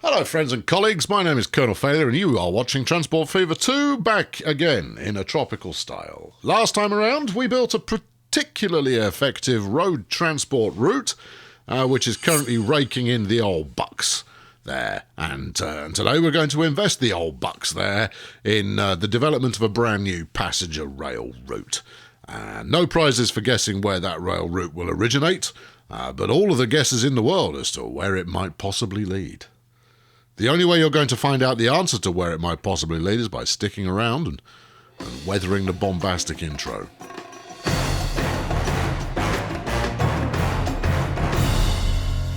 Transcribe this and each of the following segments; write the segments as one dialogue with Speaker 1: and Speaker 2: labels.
Speaker 1: Hello friends and colleagues, my name is Colonel Failure and you are watching Transport Fever 2 back again in a tropical style. Last time around we built a particularly effective road transport route which is currently raking in the old bucks there, and today we're going to invest the old bucks there in the development of a brand new passenger rail route. No prizes for guessing where that rail route will originate, but all of the guesses in the world as to where it might possibly lead. The only way you're going to find out the answer to where it might possibly lead is by sticking around and weathering the bombastic intro.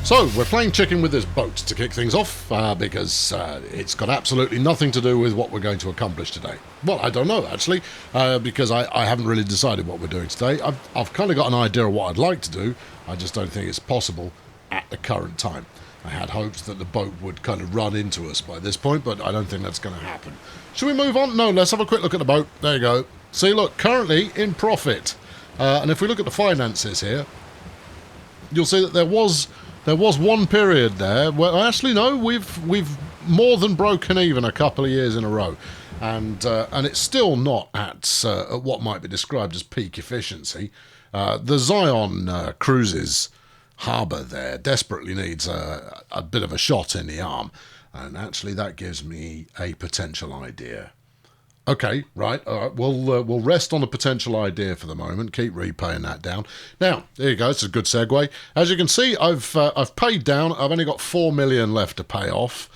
Speaker 1: So, we're playing chicken with this boat to kick things off, because it's got absolutely nothing to do with what we're going to accomplish today. Well, I don't know, actually, because I haven't really decided what we're doing today. I've kind of got an idea of what I'd like to do, I just don't think it's possible at the current time. I had hopes that the boat would kind of run into us by this point, but I don't think that's going to happen. Should we move on? No, let's have a quick look at the boat. There you go. See, look, currently in profit. And if we look at the finances here, you'll see that there was one period there where, actually, no, we've more than broken even a couple of years in a row. And it's still not at what might be described as peak efficiency. The Zion Cruises harbour there desperately needs a bit of a shot in the arm, and actually that gives me a potential idea. Okay, right, all right, we'll rest on a potential idea for the moment, keep repaying that down. Now, there you go, it's a good segue. As you can see, I've paid down, I've only got 4 million left to pay off,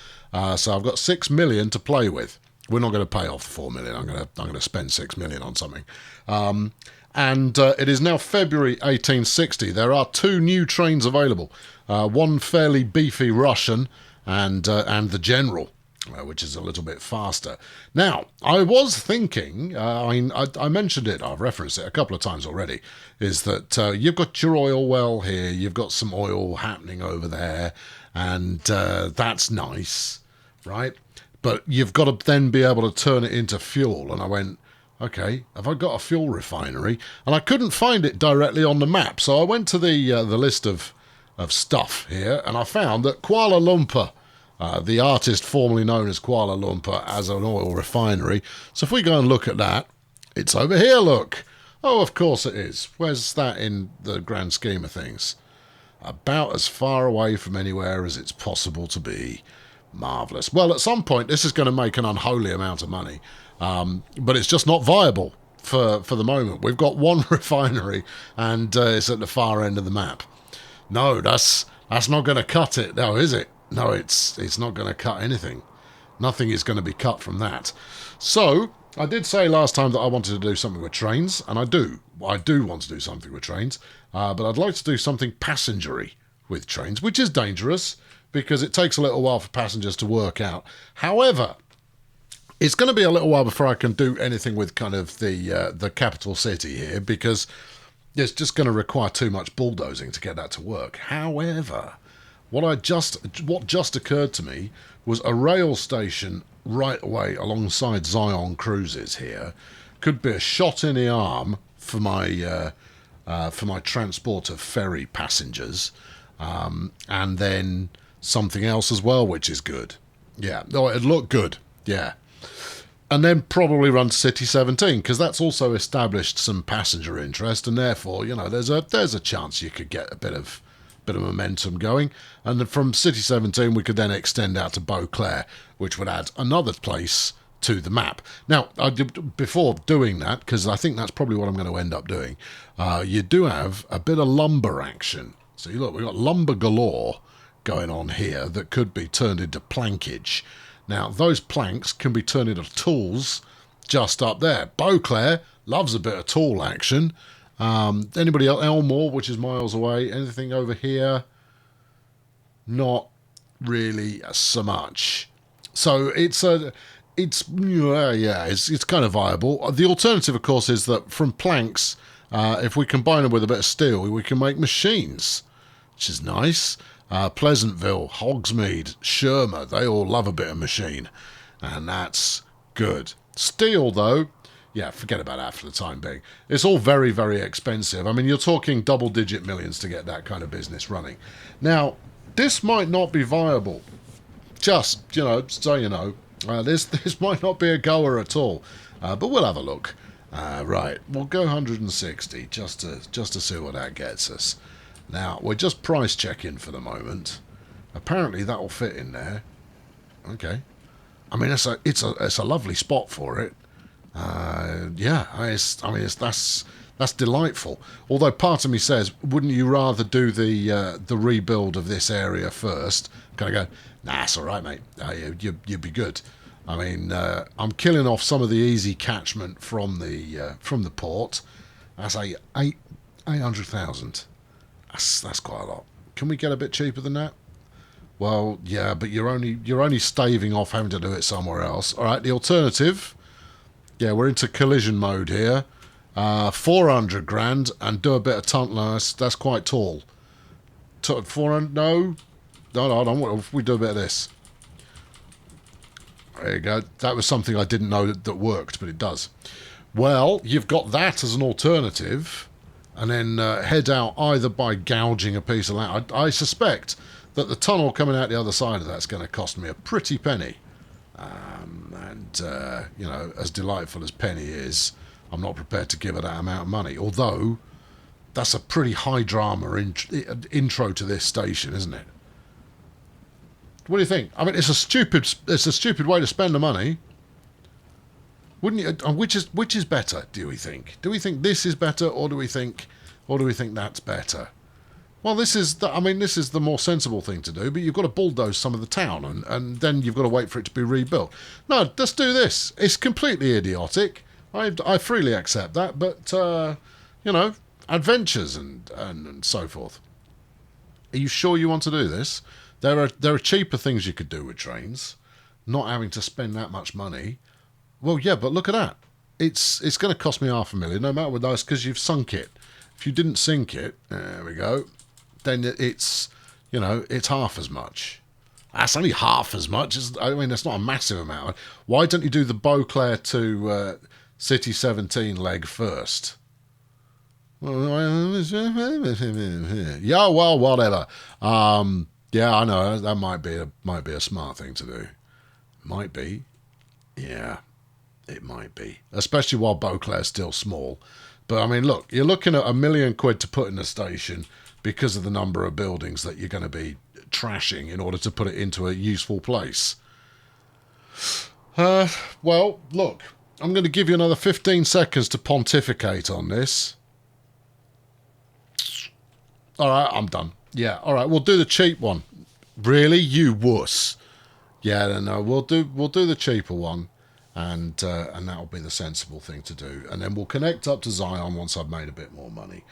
Speaker 1: so I've got 6 million to play with. We're not going to pay off the 4 million, I'm going to spend 6 million on something. And it is now February 1860. There are 2 new trains available. One fairly beefy Russian and the General, which is a little bit faster. Now, I was thinking, I mentioned it, I've referenced it a couple of times already, is that you've got your oil well here, you've got some oil happening over there, and that's nice, right? But you've got to then be able to turn it into fuel. And I went, okay, have I got a fuel refinery? And I couldn't find it directly on the map, so I went to the list of stuff here, and I found that Kuala Lumpur, the artist formerly known as Kuala Lumpur, as an oil refinery. So if we go and look at that, it's over here, look. Oh, of course it is. Where's that in the grand scheme of things? About as far away from anywhere as it's possible to be. Marvellous. Well, at some point, this is going to make an unholy amount of money. But it's just not viable for the moment. We've got one refinery, and it's at the far end of the map. No, that's not going to cut it, now, is it? No, it's not going to cut anything. Nothing is going to be cut from that. So, I did say last time that I wanted to do something with trains, and I do. I do want to do something with trains, but I'd like to do something passengery with trains, which is dangerous, because it takes a little while for passengers to work out. However, it's going to be a little while before I can do anything with kind of the capital city here, because it's just going to require too much bulldozing to get that to work. However, what just occurred to me was a rail station right away alongside Zion Cruises here could be a shot in the arm for my transport of ferry passengers, and then something else as well, which is good. Yeah, no, it'd look good. Yeah. And then probably run to City 17, because that's also established some passenger interest, and therefore, you know, there's a chance you could get a bit of momentum going. And then from City 17, we could then extend out to Beauclair, which would add another place to the map. Now, before doing that, because I think that's probably what I'm going to end up doing, you do have a bit of lumber action. So look, we've got lumber galore going on here that could be turned into plankage. Now, those planks can be turned into tools just up there. Beauclair loves a bit of tool action. Anybody else? Elmore, which is miles away. Anything over here? Not really so much. So it's kind of viable. The alternative, of course, is that from planks, if we combine them with a bit of steel, we can make machines, which is nice. Pleasantville, Hogsmeade, Shermer, they all love a bit of machine, and that's good. Steel, though, yeah, forget about that for the time being. It's all very, very expensive. I mean, you're talking double-digit millions to get that kind of business running. Now, this might not be viable Just, you know, so you know, this might not be a goer at all, but we'll have a look. Right, we'll go 160 just to see what that gets us. Now we're just price checking for the moment. Apparently that'll fit in there. Okay, I mean it's a lovely spot for it. Yeah, that's delightful. Although part of me says, wouldn't you rather do the rebuild of this area first? Kind of go, nah, it's all right, mate. You'd be good. I mean, I'm killing off some of the easy catchment from the port. That's 800,000. That's quite a lot. Can we get a bit cheaper than that? Well, yeah, but you're only staving off having to do it somewhere else. All right, the alternative. Yeah, we're into collision mode here. 400 grand and do a bit of tunnel. That's quite tall. 400? No, I don't want. If we do a bit of this. There you go. That was something I didn't know that worked, but it does. Well, you've got that as an alternative, and then head out either by gouging a piece of land. I suspect that the tunnel coming out the other side of that's going to cost me a pretty penny. You know, as delightful as penny is, I'm not prepared to give her that amount of money. Although, that's a pretty high drama intro to this station, isn't it? What do you think? I mean, it's a stupid way to spend the money. Wouldn't you? Which is better? Do we think? Do we think this is better, or do we think that's better? Well, this is the more sensible thing to do, but you've got to bulldoze some of the town, and then you've got to wait for it to be rebuilt. No, let's do this. It's completely idiotic. I freely accept that, but you know, adventures and so forth. Are you sure you want to do this? There are cheaper things you could do with trains, not having to spend that much money. Well, yeah, but look at that. It's going to cost me $500,000, no matter what, that's because you've sunk it. If you didn't sink it, there we go, then it's, you know, it's half as much. That's only half as much. I mean, that's not a massive amount. Why don't you do the Beauclair to City 17 leg first? Yeah, well, whatever. Yeah, I know that might be a smart thing to do. Might be. Yeah, it might be. Especially while Beauclair's still small. But I mean, look, you're looking at £1 million to put in a station because of the number of buildings that you're going to be trashing in order to put it into a useful place. Well, look, I'm going to give you another 15 seconds to pontificate on this. All right, I'm done. Yeah, all right, we'll do the cheap one. Really, you wuss? Yeah, no, we'll do the cheaper one, and that'll be the sensible thing to do. And then we'll connect up to Zion once I've made a bit more money.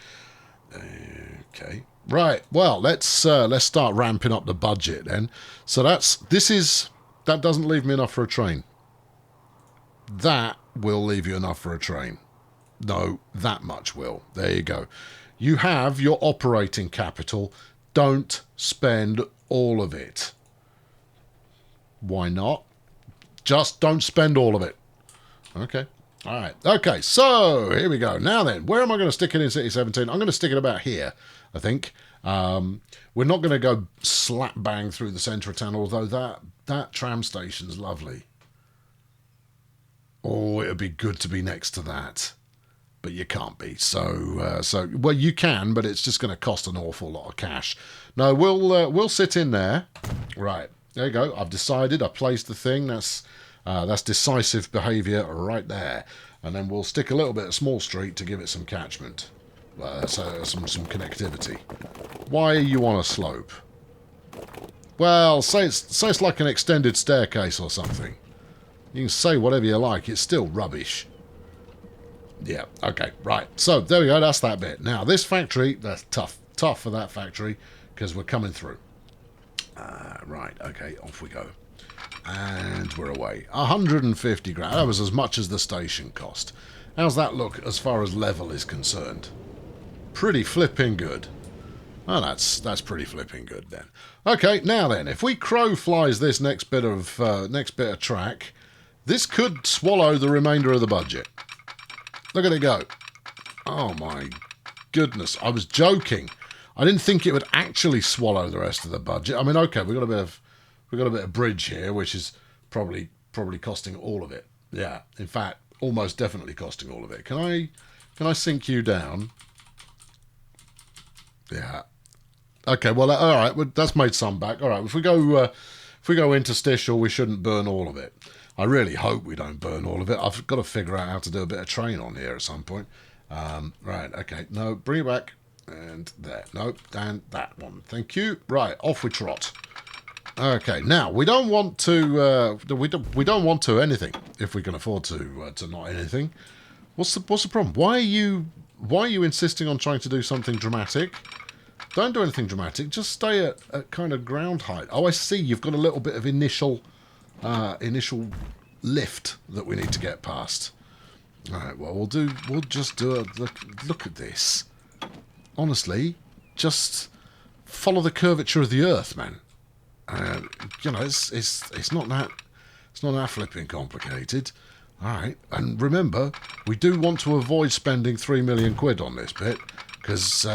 Speaker 1: Okay, right. Well, let's start ramping up the budget then. So that doesn't leave me enough for a train. That will leave you enough for a train. No, that much will. There you go. You have your operating capital. Don't spend all of it. Why not? Just don't spend all of it. Okay. All right. Okay, so here we go. Now then, where am I going to stick it in City 17? I'm going to stick it about here, I think. We're not going to go slap bang through the centre of town, although that tram station's lovely. Oh, it would be good to be next to that. But you can't be. So well, you can, but it's just going to cost an awful lot of cash. No, we'll sit in there. Right, there you go. I've decided. I placed the thing. That's decisive behaviour right there. And then we'll stick a little bit of Small Street to give it some catchment. So some connectivity. Why are you on a slope? Well, say it's like an extended staircase or something. You can say whatever you like. It's still rubbish. Yeah, okay, right. So, there we go, that's that bit. Now, this factory, that's tough for that factory, because we're coming through. Right, okay, off we go. And we're away. 150 grand, that was as much as the station cost. How's that look as far as level is concerned? Pretty flipping good. Oh, that's pretty flipping good then. Okay, now then, if we crow flies this next bit of track, this could swallow the remainder of the budget. Look at it go. Oh my goodness. I was joking. I didn't think it would actually swallow the rest of the budget. I mean, okay, we've got a bit of we've got a bit of bridge here, which is probably costing all of it. Yeah, in fact, almost definitely costing all of it. Can I sink you down? Yeah. Okay. Well, all right. Well, that's made some back. All right. If we go interstitial, we shouldn't burn all of it. I really hope we don't burn all of it. I've got to figure out how to do a bit of train on here at some point. Right. Okay. No, bring it back. And there. No, and that one. Thank you. Right. Off we trot. Okay. Now we don't want to. We don't want to anything if we can afford to not anything. What's the problem? Why are you insisting on trying to do something dramatic? Don't do anything dramatic. Just stay at kind of ground height. Oh, I see. You've got a little bit of initial lift that we need to get past. All right. Well, we'll just do a look at this. Honestly, just follow the curvature of the Earth, man. You know, it's not that flipping complicated. All right. And remember, we do want to avoid spending 3 million quid on this bit because.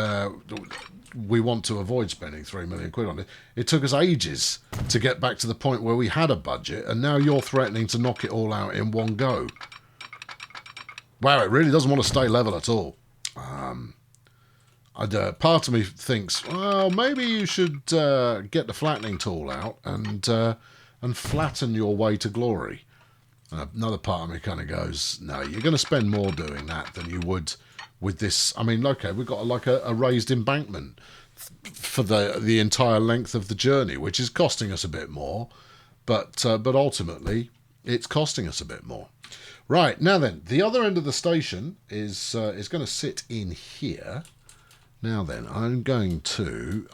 Speaker 1: We want to avoid spending 3 million quid on it. It took us ages to get back to the point where we had a budget, and now you're threatening to knock it all out in one go. Wow, it really doesn't want to stay level at all. Part of me thinks, well, maybe you should get the flattening tool out and flatten your way to glory. Another part of me kind of goes, no, you're going to spend more doing that than you would with this. I mean, okay, we've got like a raised embankment for the entire length of the journey, which is costing us a bit more, but ultimately it's costing us a bit more. Right, now then, the other end of the station is going to sit in here. Now then, I'm going to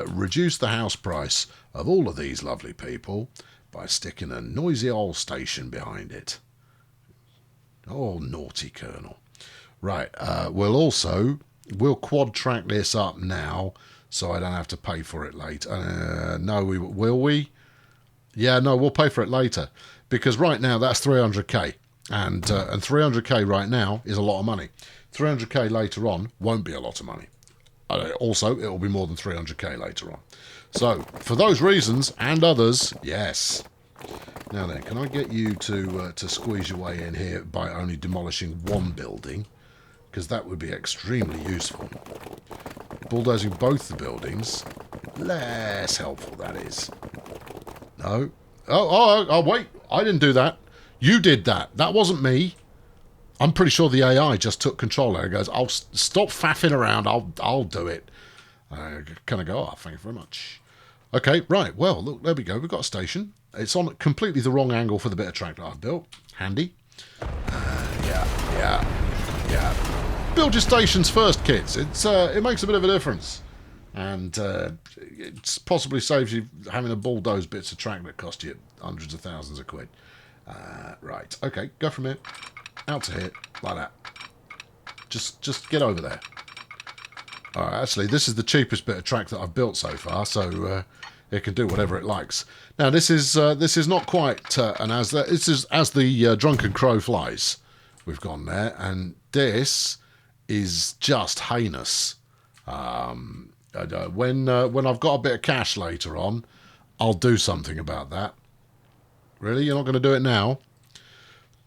Speaker 1: reduce the house price of all of these lovely people by sticking a noisy old station behind it. Oh, naughty Colonel. Right, we'll quad track this up now so I don't have to pay for it later. No, will we? Yeah, no, we'll pay for it later because right now that's 300k and 300k right now is a lot of money. 300k later on won't be a lot of money. Also, it will be more than 300k later on. So, for those reasons and others, yes. Now then, can I get you to squeeze your way in here by only demolishing one building? Because that would be extremely useful. Bulldozing both the buildings, less helpful, that is. No. Oh, wait. I didn't do that. You did that. That wasn't me. I'm pretty sure the AI just took control there. It goes, I'll stop faffing around. I'll do it. Can I go? Oh, thank you very much. Okay, right. Well, look, there we go. We've got a station. It's on completely the wrong angle for the bit of track that I've built. Handy. Yeah. Build your stations first, kids. It makes a bit of a difference. And it possibly saves you having to bulldoze bits of track that cost you hundreds of thousands of quid. Right. Okay, go from here. Out to here. Like that. Just get over there. Alright, actually, this is the cheapest bit of track that I've built so far, so it can do whatever it likes. Now, this is not quite this is as the drunken crow flies. We've gone there, and this is just heinous. When I've got a bit of cash later on, I'll do something about that. Really? You're not going to do it now?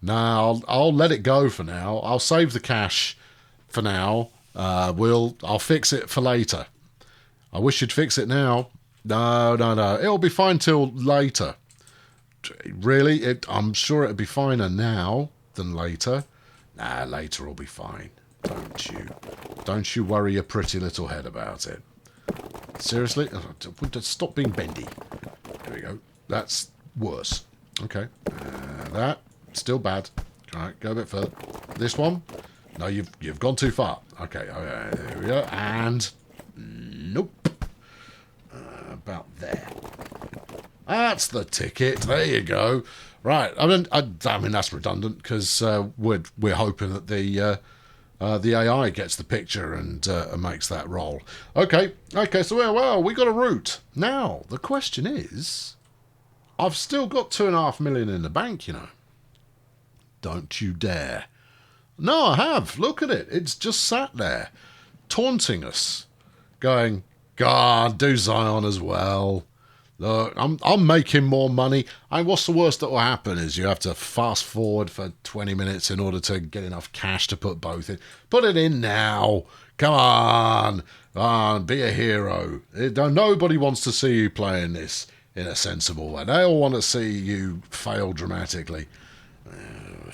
Speaker 1: No, I'll let it go for now. I'll save the cash for now. I'll fix it for later. I wish you'd fix it now. No. It'll be fine till later. Really? I'm sure it'll be finer now than later. Nah, later will be fine. Don't you worry your pretty little head about it. Seriously? Stop being bendy. There we go. That's worse. Okay. That. Still bad. All right, go a bit further. This one? No, you've gone too far. Okay, there we go. And nope. About there. That's the ticket. There you go. Right. I mean that's redundant because we're hoping that the AI gets the picture and makes that roll. Okay. So well, we got a route. Now the question is, I've still got 2.5 million in the bank, you know. Don't you dare. No, I have. Look at it. It's just sat there, taunting us, going, God, do Zion as well. Look, I'm making more money. What's the worst that will happen is you have to fast forward for 20 minutes in order to get enough cash to put both in. Put it in now. Come on. Come on, be a hero. Nobody wants to see you playing this in a sensible way. They all want to see you fail dramatically.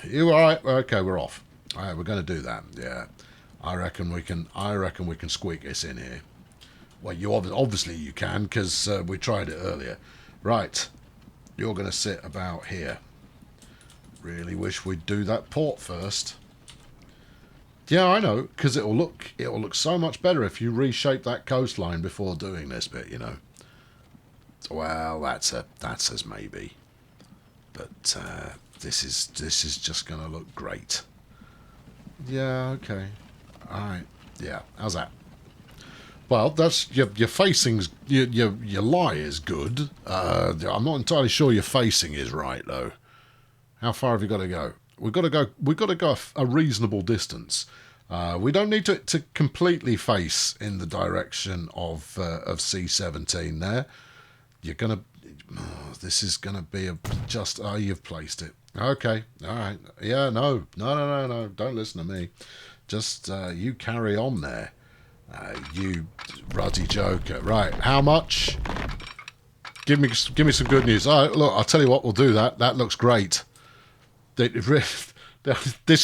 Speaker 1: You all right? Okay, we're off. All right, we're going to do that. Yeah, I reckon we can squeak this in here. Well, obviously you can, because we tried it earlier. Right, you're going to sit about here. Really wish we'd do that port first. Yeah, I know, because it'll look so much better if you reshape that coastline before doing this bit, you know. Well, that's as maybe, but this is just going to look great. Yeah, okay, all right, yeah. How's that? Well, that's your facing's your lie is good. I'm not entirely sure your facing is right though. How far have you got to go? We've got to go a reasonable distance. We don't need to completely face in the direction of C17 there. You're gonna. Oh, this is gonna be you've placed it. Okay, all right. Yeah, no. Don't listen to me. Just you carry on there. You ruddy joker. Right, how much? Give me some good news. All right, look, I'll tell you what, we'll do that. That looks great. This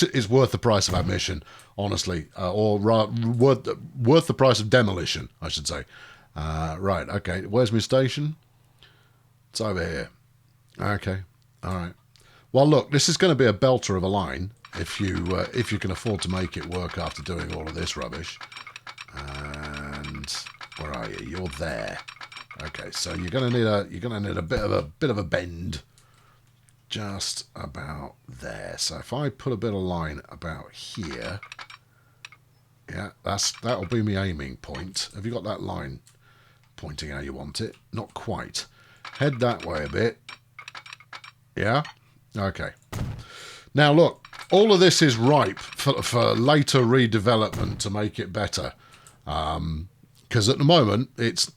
Speaker 1: is worth the price of admission, honestly, or worth the price of demolition, I should say. Right, okay. Where's my station? It's over here. Okay, all right. Well, look, this is going to be a belter of a line if you can afford to make it work after doing all of this rubbish. And where are you? You're there. Okay, so you're gonna need a bit of a bend, just about there. So if I put a bit of line about here, yeah, that'll be my aiming point. Have you got that line pointing how you want it? Not quite. Head that way a bit. Yeah. Okay. Now look, all of this is ripe for later redevelopment to make it better. Because at the moment, it's,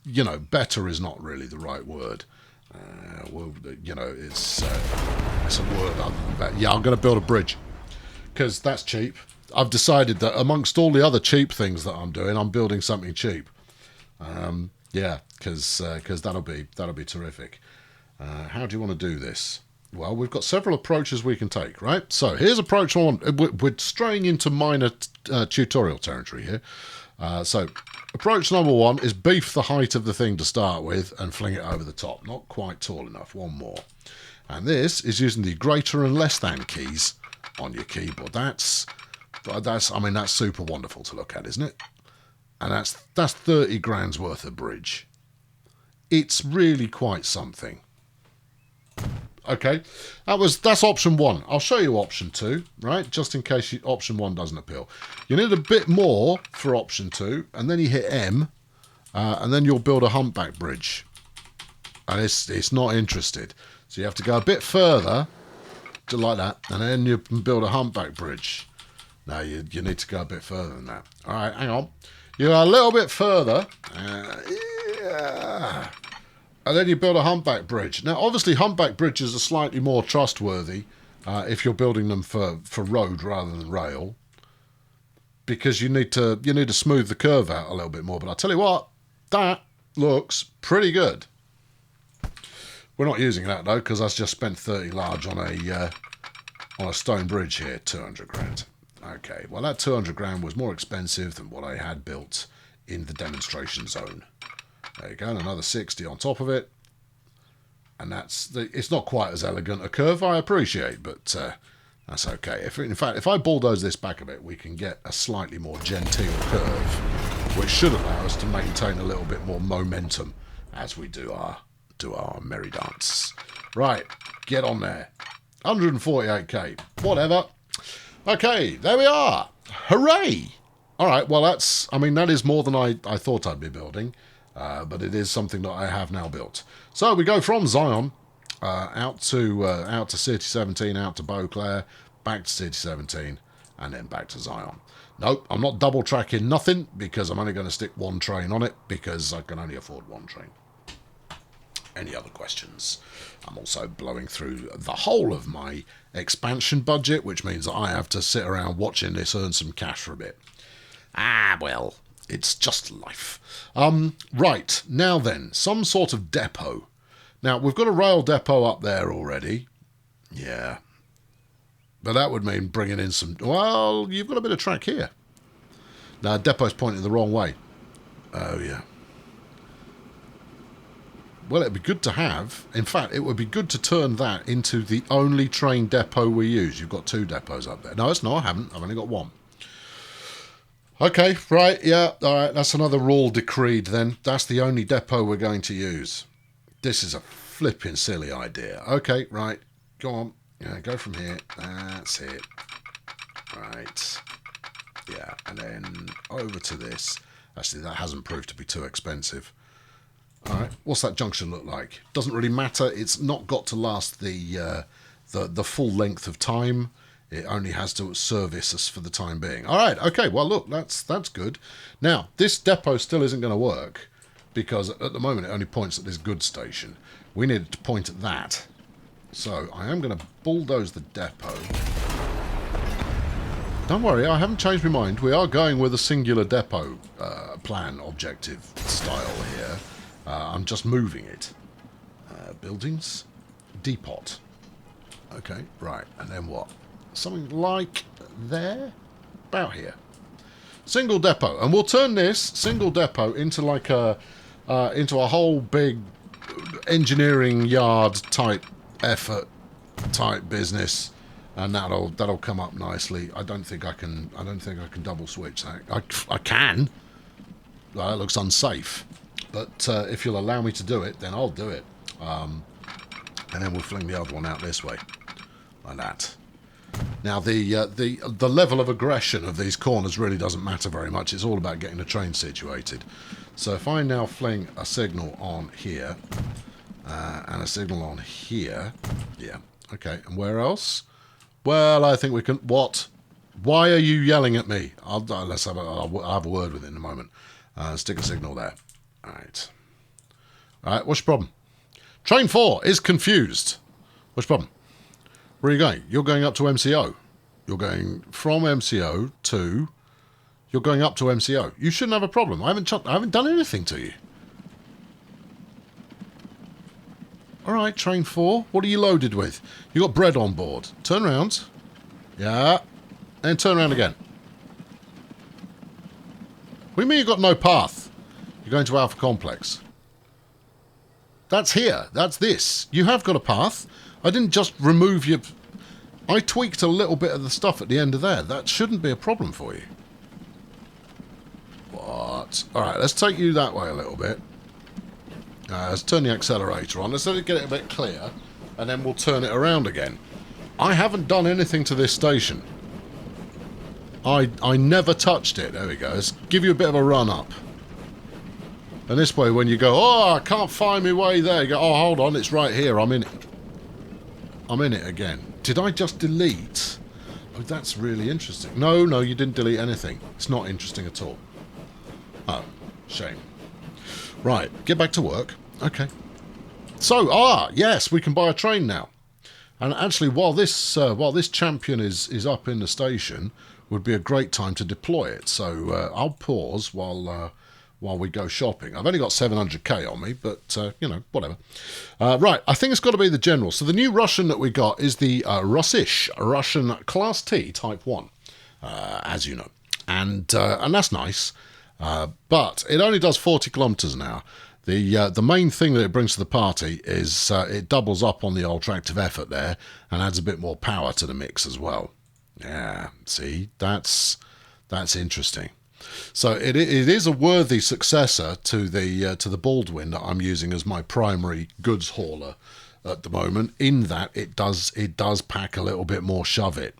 Speaker 1: better is not really the right word. It's a word other than that. Yeah, I'm going to build a bridge because that's cheap. I've decided that amongst all the other cheap things that I'm doing, I'm building something cheap. Yeah, because that'll be terrific. How do you want to do this? Well, we've got several approaches we can take, right? So here's approach one. We're straying into minor tutorial territory here. So approach number one is beef the height of the thing to start with and fling it over the top. Not quite tall enough. One more. And this is using the greater and less than keys on your keyboard. That's super wonderful to look at, isn't it? And that's 30 grand's worth of bridge. It's really quite something. Okay, that's option one. I'll show you option two, right? Just in case option one doesn't appeal. You need a bit more for option two, and then you hit M, and then you'll build a humpback bridge. And it's not interested. So you have to go a bit further, just like that, and then you can build a humpback bridge. Now you need to go a bit further than that. All right, hang on. You go a little bit further. Yeah. And then you build a humpback bridge. Now, obviously, humpback bridges are slightly more trustworthy if you're building them for road rather than rail, because you need to smooth the curve out a little bit more. But I'll tell you what, that looks pretty good. We're not using that though, because I just spent 30 large on a stone bridge here, 200 grand. Okay, well that 200 grand was more expensive than what I had built in the demonstration zone. There you go, and another 60 on top of it. And it's not quite as elegant a curve, I appreciate, but that's okay. In fact, if I bulldoze this back a bit, we can get a slightly more genteel curve, which should allow us to maintain a little bit more momentum as we do our merry dance. Right, get on there. 148k, whatever. Okay, there we are. Hooray! All right, well, that is more than I thought I'd be building. But it is something that I have now built. So we go from Zion out to City 17, out to Beauclair, back to City 17, and then back to Zion. Nope, I'm not double tracking nothing because I'm only going to stick one train on it because I can only afford one train. Any other questions? I'm also blowing through the whole of my expansion budget, which means that I have to sit around watching this earn some cash for a bit. Ah, well, it's just life. Right, now then, some sort of depot. Now, we've got a rail depot up there already. Yeah. But that would mean bringing in some... Well, you've got a bit of track here. Now, depot's pointing the wrong way. Oh, yeah. Well, it'd be good to have. In fact, it would be good to turn that into the only train depot we use. You've got 2 depots up there. No, it's not. I haven't. I've only got 1. Okay, right, yeah. All right, that's another rule decreed then. That's the only depot we're going to use. This is a flipping silly idea. Okay, right. Go on. Yeah, go from here. That's it. Right. Yeah, and then over to this. Actually, that hasn't proved to be too expensive. All right, what's that junction look like? Doesn't really matter. It's not got to last the full length of time. It only has to service us for the time being. All right, okay. Well, look, that's good. Now, this depot still isn't going to work because at the moment it only points at this goods station. We need it to point at that. So I am going to bulldoze the depot. Don't worry, I haven't changed my mind. We are going with a singular depot plan objective style here. I'm just moving it. Buildings. Depot. Okay, right. And then what? Something like there? About here. Single depot. And we'll turn this single depot into like into a whole big engineering yard type effort type business. And that'll come up nicely. I don't think I can double switch that. I can. That looks unsafe. But if you'll allow me to do it, then I'll do it. And then we'll fling the other one out this way. Like that. Now, the level of aggression of these corners really doesn't matter very much. It's all about getting the train situated. So if I now fling a signal on here, and a signal on here. Yeah, okay. And where else? Well, I think we can... What? Why are you yelling at me? I'll have a word with it in a moment. Stick a signal there. All right. All right, what's your problem? Train 4 is confused. What's your problem? Where are you going? You're going up to MCO. You're going from MCO to... You're going up to MCO. You shouldn't have a problem. I haven't done anything to you. All right, train 4. What are you loaded with? You got bread on board. Turn around. Yeah. And turn around again. What do you mean you got no path? You're going to Alpha Complex. That's here. That's this. You have got a path. I didn't just remove your... I tweaked a little bit of the stuff at the end of there. That shouldn't be a problem for you. What? All right, let's take you that way a little bit. Let's turn the accelerator on. Let's let it get it a bit clear, and then we'll turn it around again. I haven't done anything to this station. I never touched it. There we go. Let's give you a bit of a run up. And this way, when you go, oh, I can't find my way there, you go, oh, hold on, it's right here. I'm in it. I'm in it again. Did I just delete? Oh, that's really interesting. No, you didn't delete anything. It's not interesting at all. Oh, shame. Right, get back to work. Okay. So, yes, we can buy a train now. And actually, while this champion is up in the station, would be a great time to deploy it. So I'll pause while we go shopping. I've only got 700k on me, but you know, whatever. Right, I think it's got to be the general. So the new Russian that we got is the Russian Class T Type 1, as you know, and that's nice. But it only does 40 kilometers an hour. The main thing that it brings to the party is it doubles up on the ultra-active effort there and adds a bit more power to the mix as well. Yeah, see, that's interesting. So it is a worthy successor to the Baldwin that I'm using as my primary goods hauler at the moment. In that it does pack a little bit more shove it,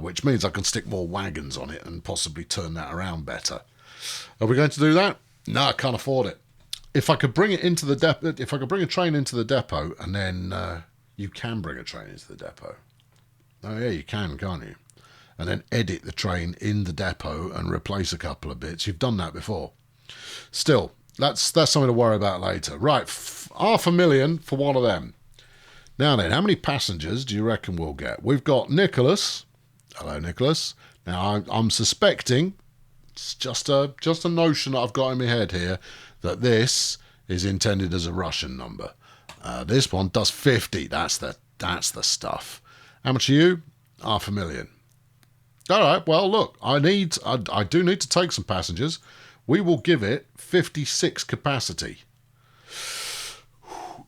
Speaker 1: which means I can stick more wagons on it and possibly turn that around better. Are we going to do that? No, I can't afford it. If I could bring it into the depot, if I could bring a train into the depot, and then you can bring a train into the depot. Oh yeah, you can, can't you? And then edit the train in the depot and replace a couple of bits. You've done that before. Still, That's something to worry about later. Right, $500,000 for one of them. Now then, how many passengers do you reckon we'll get? We've got Nicholas. Hello, Nicholas. Now, I'm suspecting, it's just a notion that I've got in my head here, that this is intended as a Russian number. This one does 50. That's the stuff. How much are you? $500,000. All right, well, look, I do need to take some passengers. We will give it 56 capacity.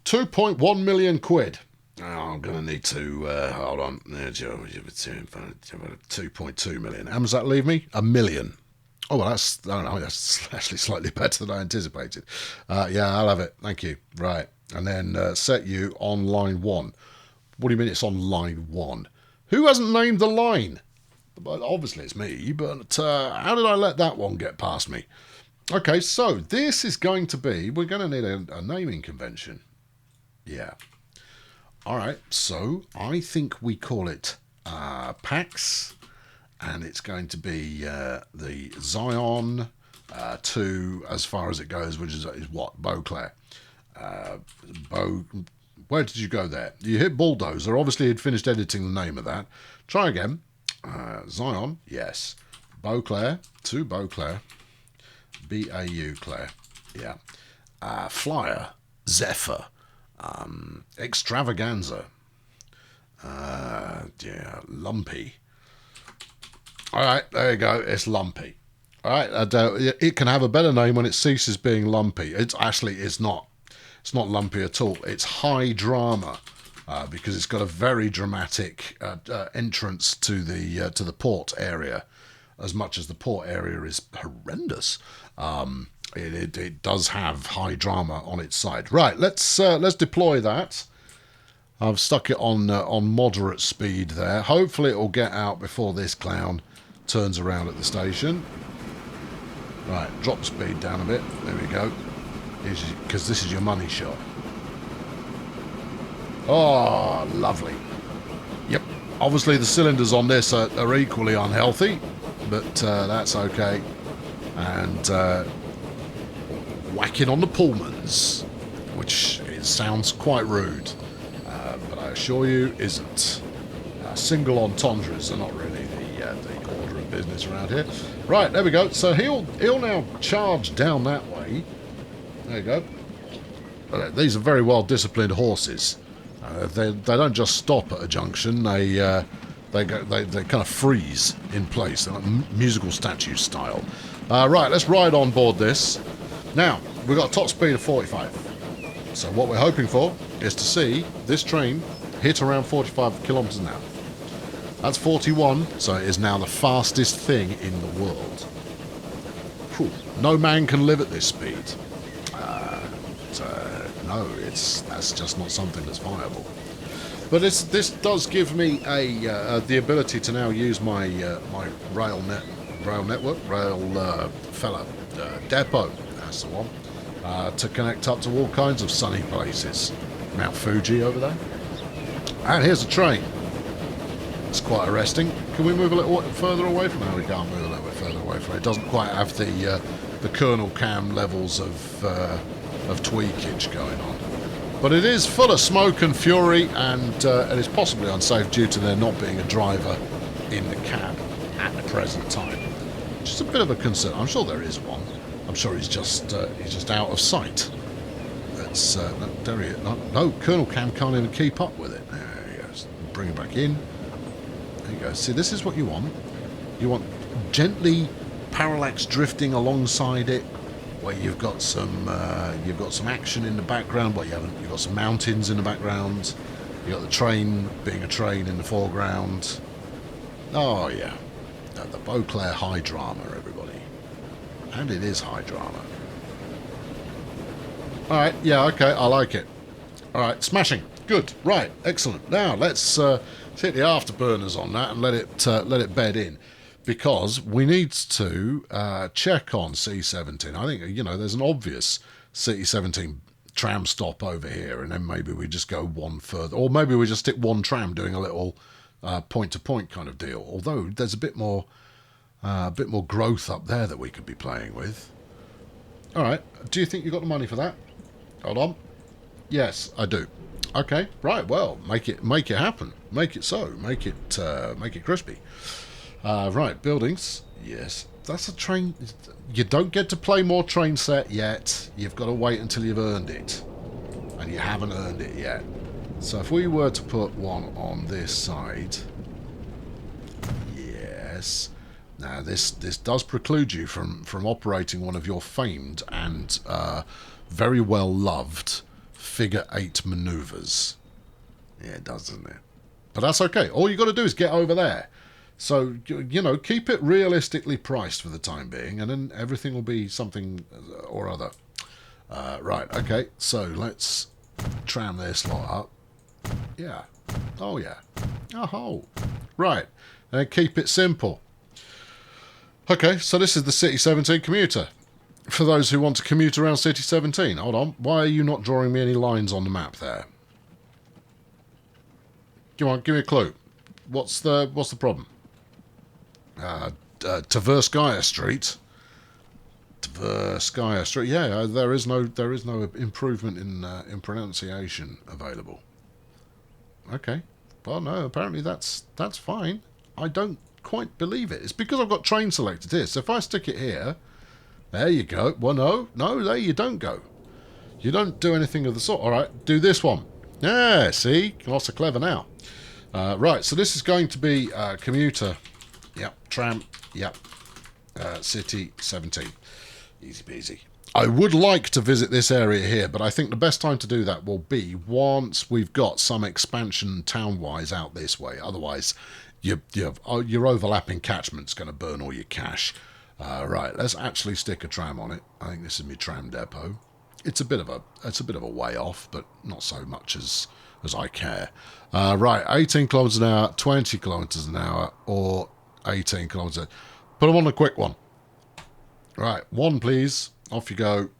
Speaker 1: 2.1 million quid. Oh, I'm going to need to, hold on, 2.2 million. How much does that leave me? $1 million. Oh, well, that's actually slightly better than I anticipated. Yeah, I'll have it. Thank you. Right. And then set you on line 1. What do you mean it's on line 1? Who hasn't named the line? Well, obviously it's me, but how did I let that one get past me? Okay, so this is going to be, we're going to need a naming convention. Yeah. All right, so I think we call it PAX, and it's going to be the Zion 2 as far as it goes, which is what? Beauclair. Where did you go there? You hit Bulldozer. Obviously, you'd finished editing the name of that. Try again. Zion, yes. Beauclair, to Beauclair. B-A-U, Claire. Yeah. Flyer, Zephyr. Extravaganza. Yeah, Lumpy. All right, there you go. It's Lumpy. All right, it can have a better name when it ceases being Lumpy. It's not. It's not Lumpy at all. It's High Drama because it's got a very dramatic entrance to the port area. As much as the port area is horrendous, it does have high drama on its side. Right, let's deploy that. I've stuck it on moderate speed there. Hopefully it will get out before this clown turns around at the station. Right, drop speed down a bit. There we go. Because this is your money shot. Oh, lovely. Yep. Obviously the cylinders on this are equally unhealthy, but that's okay. And whacking on the Pullmans, which sounds quite rude, but I assure you isn't. Single entendres are not really the order of business around here. Right, there we go. So he'll now charge down that way. There you go. These are very well disciplined horses. They don't just stop at a junction. They kind of freeze in place. They're like musical statue style. Right, let's ride on board this. Now, we've got a top speed of 45. So what we're hoping for is to see this train hit around 45 kilometers an hour. That's 41, so it is now the fastest thing in the world. Whew. No man can live at this speed. No, that's just not something that's viable. But this does give me the ability to now use my my rail depot. That's the one to connect up to all kinds of sunny places. Mount Fuji over there, and here's a train. It's quite arresting. Can we move a little further away from it? No, we can't move a little bit further away from it. It doesn't quite have the kernel cam levels of tweakage going on. But it is full of smoke and fury, and it is possibly unsafe due to there not being a driver in the cab at the present time. Which is a bit of a concern. I'm sure there is one. I'm sure he's just out of sight. That's there he is. No, Colonel Cam can't even keep up with it. There he goes. Bring it back in. There you go. See, this is what you want. You want gently parallax drifting alongside it, where you've got some action in the background, but you've got some mountains in the background. You've got the train being a train in the foreground. Oh yeah, the Beauclair high drama, everybody, and it is high drama. All right, yeah, okay, I like it. All right, smashing, good, right, excellent. Now let's hit the afterburners on that and let it bed in. Because we need to check on C17. I think, there's an obvious C17 tram stop over here, and then maybe we just go one further. Or maybe we just stick one tram doing a little point-to-point kind of deal. Although there's a bit more growth up there that we could be playing with. All right. Do you think you got the money for that? Hold on. Yes, I do. Okay. Right. Well, make it happen. Make it so. Make it crispy. Right. Buildings. Yes. That's a train. You don't get to play more train set yet. You've got to wait until you've earned it, and you haven't earned it yet. So if we were to put one on this side, yes. Now this does preclude you from operating one of your famed and very well loved figure 8 maneuvers. Yeah, it does, doesn't it? But that's okay. All you got to do is get over there. So you know, keep it realistically priced for the time being, and then everything will be something or other. Right. Okay. So let's tram this lot up. Yeah. Oh, yeah. Oh. Right. And keep it simple. Okay, so this is the City 17 commuter. For those who want to commute around City 17. Hold on. Why are you not drawing me any lines on the map there? Come on, give me a clue. What's the problem? Tverskaya Street. Tverskaya Street. Yeah, there is no improvement in pronunciation available. Okay. Well, no, apparently that's fine. I don't quite believe it. It's because I've got train selected here. So if I stick it here, there you go. Well, no, there you don't go. You don't do anything of the sort. All right, do this one. Yeah, see? Lots of clever now. Right, so this is going to be commuter. Yep, tram. Yep. City 17. Easy peasy. I would like to visit this area here, but I think the best time to do that will be once we've got some expansion town-wise out this way. Otherwise, your overlapping catchment's going to burn all your cash. Right, let's actually stick a tram on it. I think this is my tram depot. It's a bit of a way off, but not so much as I care. Right, 18 kilometers an hour, 20 kilometers an hour, or 18 kilometers. Put them on a quick one. Right, one please. Off you go.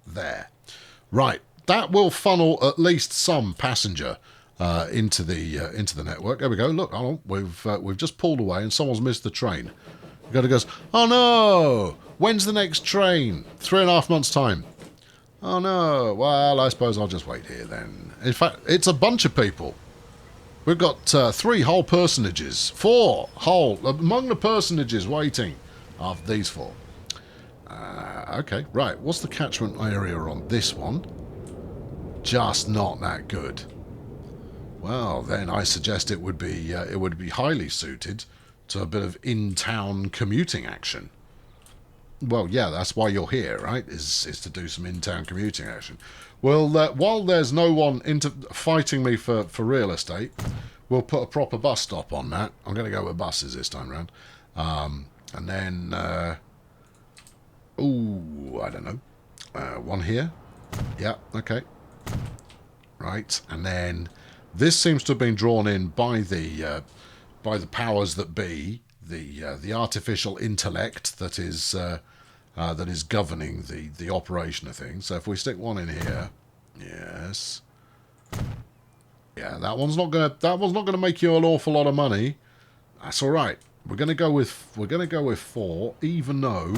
Speaker 1: There. Right, that will funnel at least some passenger into the network. There we go. Look, we've just pulled away and someone's missed the train. The guy goes, oh no! When's the next train? 3.5 months' time. Oh no! Well, I suppose I'll just wait here then. In fact, it's a bunch of people. We've got 3 whole personages, 4 whole among the personages waiting after these 4. Okay, right. What's the catchment area on this one? Just not that good. Well, then I suggest it would be highly suited to a bit of in-town commuting action. Well, yeah, that's why you're here, right? Is to do some in-town commuting action. Well, while there's no one fighting me for real estate, we'll put a proper bus stop on that. I'm going to go with buses this time round, and then. Ooh, I don't know. One here. Yeah, okay. Right, and then this seems to have been drawn in by the powers that be, the artificial intellect that is governing the operation of things. So if we stick one in here, yes, yeah, that one's not gonna make you an awful lot of money. That's all right. We're gonna go with 4, even though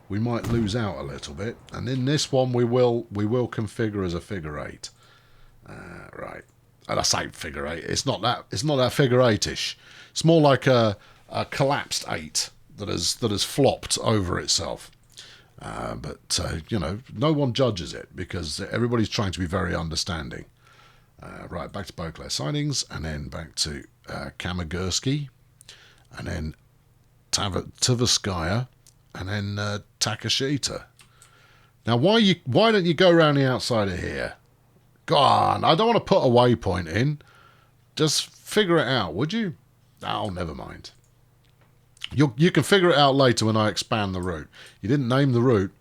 Speaker 1: we might lose out a little bit, and in this one we will configure as a figure 8. Right, and I say figure 8. It's not that figure 8ish. It's more like a collapsed 8 that has flopped over itself. But you know, no one judges it because everybody's trying to be very understanding. Right, back to Beauclair Sidings, and then back to Kamigersky, and then Tverskaya. And then Takashita. Now, why don't you go around the outside of here? Go on, I don't want to put a waypoint in. Just figure it out, would you? Oh, never mind. You can figure it out later when I expand the route. You didn't name the route.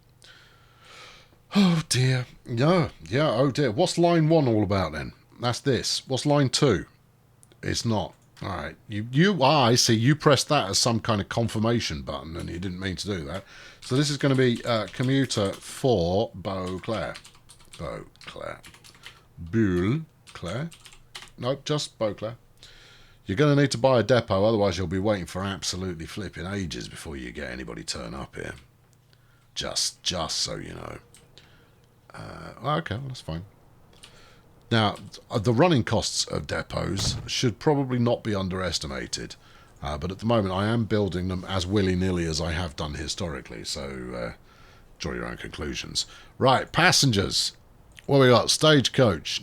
Speaker 1: Oh, dear. No, yeah, oh, dear. What's line 1 all about, then? That's this. What's line 2? It's not. All right, I see. You pressed that as some kind of confirmation button, and you didn't mean to do that. So this is going to be commuter for Beauclair. Beauclair. No, just Beauclair. You're going to need to buy a depot, otherwise you'll be waiting for absolutely flipping ages before you get anybody turn up here. Just so you know. Okay, well, that's fine. Now, the running costs of depots should probably not be underestimated. But at the moment, I am building them as willy-nilly as I have done historically. So, draw your own conclusions. Right, passengers. What we got? Stagecoach.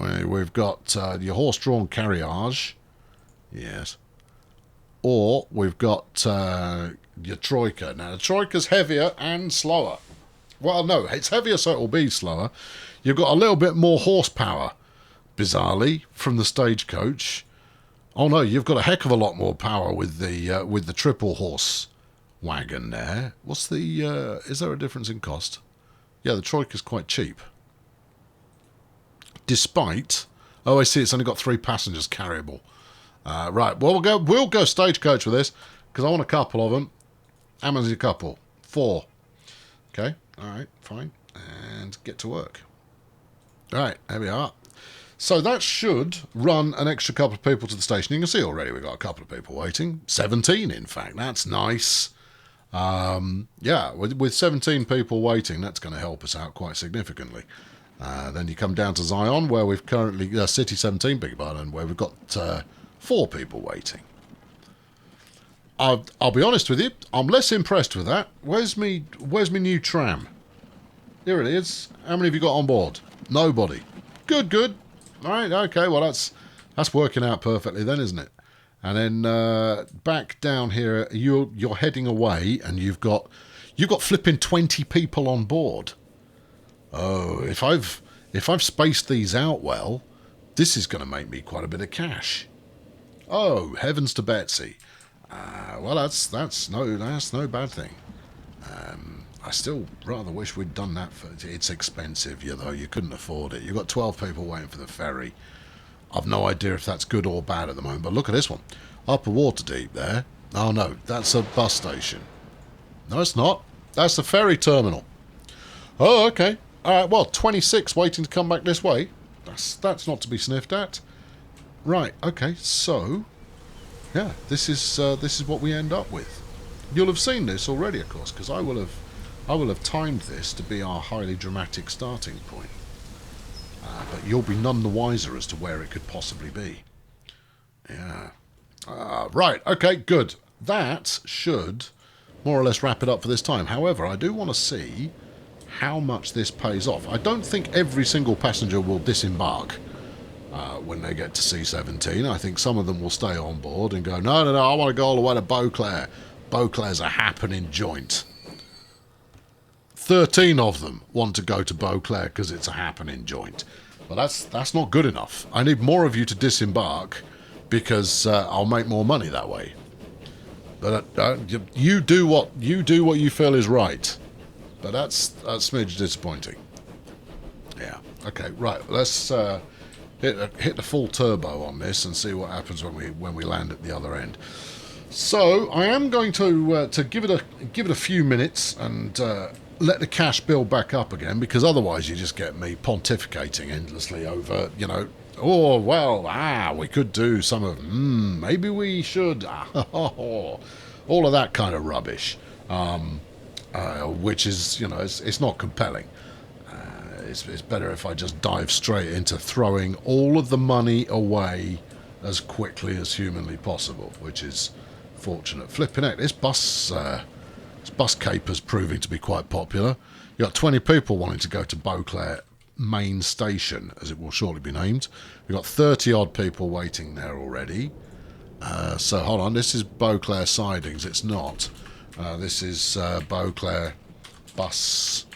Speaker 1: We've got your horse-drawn carriage. Yes. Or we've got your troika. Now, the troika's heavier and slower. Well, no, it's heavier, so it'll be slower. You've got a little bit more horsepower, bizarrely, from the stagecoach. Oh no, you've got a heck of a lot more power with the triple horse wagon there. What's the? Is there a difference in cost? Yeah, the troika's quite cheap. Despite, oh, I see, it's only got 3 passengers carryable. Right, well we'll go stagecoach with this because I want a couple of them. How many's a couple? 4. Okay, all right, fine, and get to work. All right, there we are. So that should run an extra couple of people to the station. You can see already we've got a couple of people waiting. 17, in fact. That's nice. Yeah, with 17 people waiting, that's going to help us out quite significantly. Then you come down to Zion, where we've currently... City 17, beg your pardon, where we've got 4 people waiting. I'll be honest with you, I'm less impressed with that. Where's me new tram? Here it is. How many have you got on board? Nobody. Good. All right, okay, well, that's working out perfectly then, isn't it? And then back down here, you're heading away, and you've got flipping 20 people on board. Oh, if I've spaced these out well, this is going to make me quite a bit of cash. Oh, heavens to Betsy! Well, that's no bad thing. I still rather wish we'd done that. It's expensive, though. You couldn't afford it. You've got 12 people waiting for the ferry. I've no idea if that's good or bad at the moment, but look at this one. Upper Waterdeep there. Oh, no, that's a bus station. No, it's not. That's the ferry terminal. Oh, okay. All right, well, 26 waiting to come back this way. That's not to be sniffed at. Right, okay, so... yeah, this is what we end up with. You'll have seen this already, of course, because I will have timed this to be our highly dramatic starting point. But you'll be none the wiser as to where it could possibly be. Yeah. Right, okay, good. That should more or less wrap it up for this time. However, I do want to see how much this pays off. I don't think every single passenger will disembark when they get to C-17. I think some of them will stay on board and go, no, I want to go all the way to Beauclair. Beauclair's a happening joint. 13 of them want to go to Beauclair because it's a happening joint. But that's not good enough. I need more of you to disembark because I'll make more money that way. But you do what you feel is right. But that's a smidge disappointing. Yeah. Okay. Right. Let's hit the full turbo on this and see what happens when we land at the other end. So I am going to give it a few minutes and let the cash build back up again, because otherwise you just get me pontificating endlessly over, oh well, we could do some of maybe we should, all of that kind of rubbish, which is it's not compelling. It's better if I just dive straight into throwing all of the money away as quickly as humanly possible, which is fortunate. Flipping out, this bus caper's proving to be quite popular. You got 20 people wanting to go to Beauclair main station, as it will shortly be named. We've got 30 odd people waiting there already. So hold on, this is Beauclair sidings. It's not. This is Beauclair bus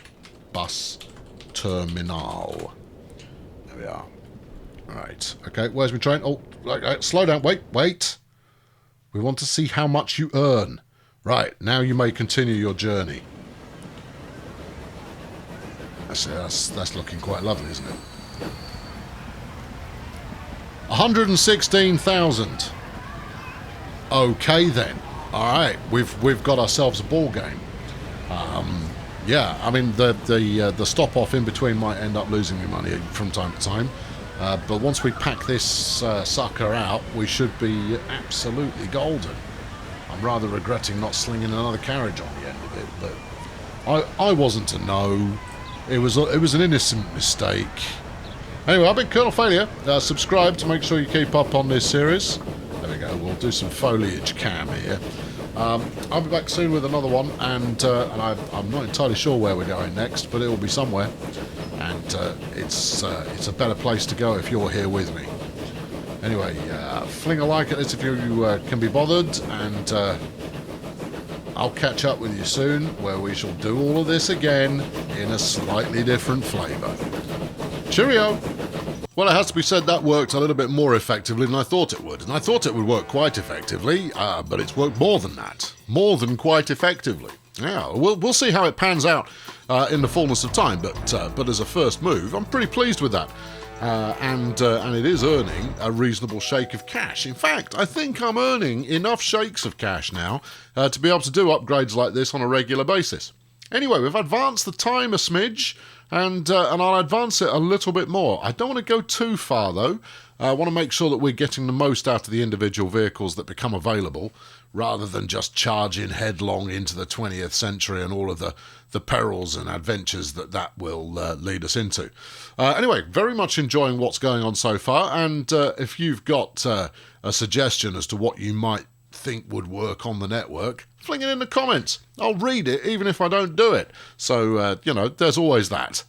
Speaker 1: terminal. There we are. Right. Okay, where's my train? Oh, slow down. Wait. We want to see how much you earn. Right, now you may continue your journey. That's looking quite lovely, isn't it? 116,000. Okay then. All right, we've got ourselves a ball game. Yeah, I mean the stop off in between might end up losing me money from time to time, but once we pack this sucker out, we should be absolutely golden. I'm rather regretting not slinging another carriage on the end of it, but I wasn't to know. It was an innocent mistake. Anyway, I've been Colonel Failure. Subscribe to make sure you keep up on this series. There we go. We'll do some foliage cam here. I'll be back soon with another one, and I'm not entirely sure where we're going next, but it will be somewhere. And it's a better place to go if you're here with me. Anyway, fling a like at this if you can be bothered, and I'll catch up with you soon, where we shall do all of this again in a slightly different flavour. Cheerio! Well, it has to be said that worked a little bit more effectively than I thought it would. And I thought it would work quite effectively, but it's worked more than that. More than quite effectively. Yeah, we'll see how it pans out in the fullness of time, but as a first move, I'm pretty pleased with that. And it is earning a reasonable shake of cash. In fact, I think I'm earning enough shakes of cash now to be able to do upgrades like this on a regular basis. Anyway, we've advanced the time a smidge, and I'll advance it a little bit more. I don't want to go too far, though. I want to make sure that we're getting the most out of the individual vehicles that become available, rather than just charging headlong into the 20th century and all of the perils and adventures that will lead us into. Anyway, very much enjoying what's going on so far, and if you've got a suggestion as to what you might think would work on the network, fling it in the comments. I'll read it even if I don't do it. So, there's always that,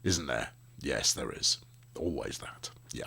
Speaker 1: isn't there? Yes, there is. Always that.